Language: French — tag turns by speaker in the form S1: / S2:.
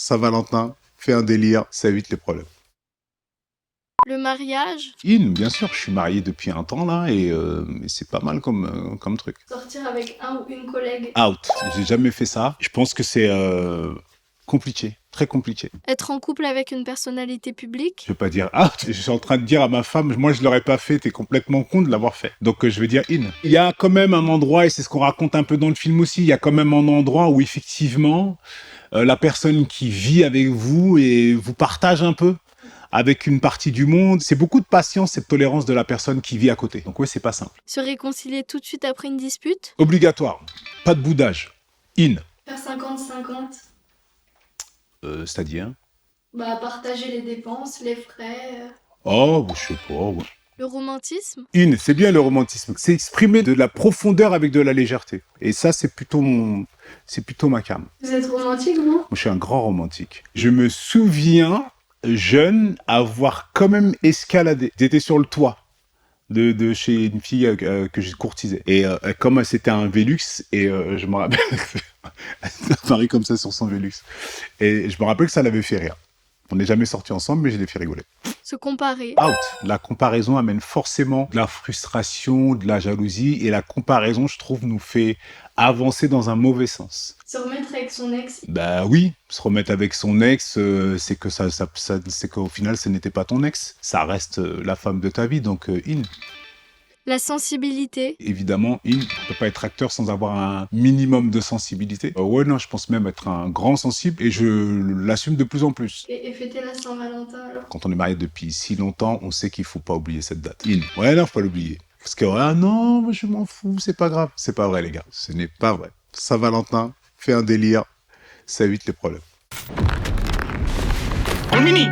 S1: Saint-Valentin, fait un délire, ça évite les problèmes.
S2: Le mariage?
S1: Bien sûr, je suis marié depuis un temps là et c'est pas mal comme truc.
S2: Sortir avec un ou une collègue?
S1: Out, j'ai jamais fait ça. Je pense que c'est compliqué, très compliqué.
S2: Être en couple avec une personnalité publique?
S1: Je vais pas dire out, je suis en train de dire à ma femme, moi je l'aurais pas fait, t'es complètement con de l'avoir fait. Donc je vais dire in. Il y a quand même un endroit, et c'est ce qu'on raconte un peu dans le film aussi, il y a quand même un endroit où effectivement la personne qui vit avec vous et vous partage un peu avec une partie du monde. C'est beaucoup de patience et de tolérance de la personne qui vit à côté. Donc oui, c'est pas simple.
S2: Se réconcilier tout de suite après une dispute?
S1: Obligatoire, pas de boudage. In.
S2: Faire 50-50?
S1: C'est-à-dire
S2: Partager les dépenses, les frais.
S1: Oh, je sais pas, ouais.
S2: Le romantisme?
S1: C'est bien le romantisme. C'est exprimer de la profondeur avec de la légèreté. Et ça, c'est plutôt ma came.
S2: Vous êtes romantique, vous?
S1: Moi, je suis un grand romantique. Je me souviens, jeune, avoir quand même escaladé. J'étais sur le toit de chez une fille que j'ai courtisée. Et comme c'était un Velux, et je me rappelle, elle apparaît comme ça sur son Velux. Et je me rappelle que ça l'avait fait rire. On n'est jamais sortis ensemble, mais je l'ai fait rigoler.
S2: Se comparer?
S1: Out. La comparaison amène forcément de la frustration, de la jalousie, et la comparaison, je trouve, nous fait avancer dans un mauvais sens.
S2: Se remettre avec son ex?
S1: Bah oui, se remettre avec son ex, c'est que c'est qu'au final, ce n'était pas ton ex. Ça reste la femme de ta vie, donc in.
S2: La sensibilité?
S1: Évidemment, on ne peut pas être acteur sans avoir un minimum de sensibilité. Ouais, non, je pense même être un grand sensible et je l'assume de plus en plus.
S2: Et fêter la Saint-Valentin alors?
S1: Quand on est marié depuis si longtemps, on sait qu'il faut pas oublier cette date. Ouais, non, faut pas l'oublier. Parce que, ah non, moi, je m'en fous, c'est pas grave. C'est pas vrai, les gars. Ce n'est pas vrai. Saint-Valentin, fait un délire, ça évite les problèmes.
S3: En mini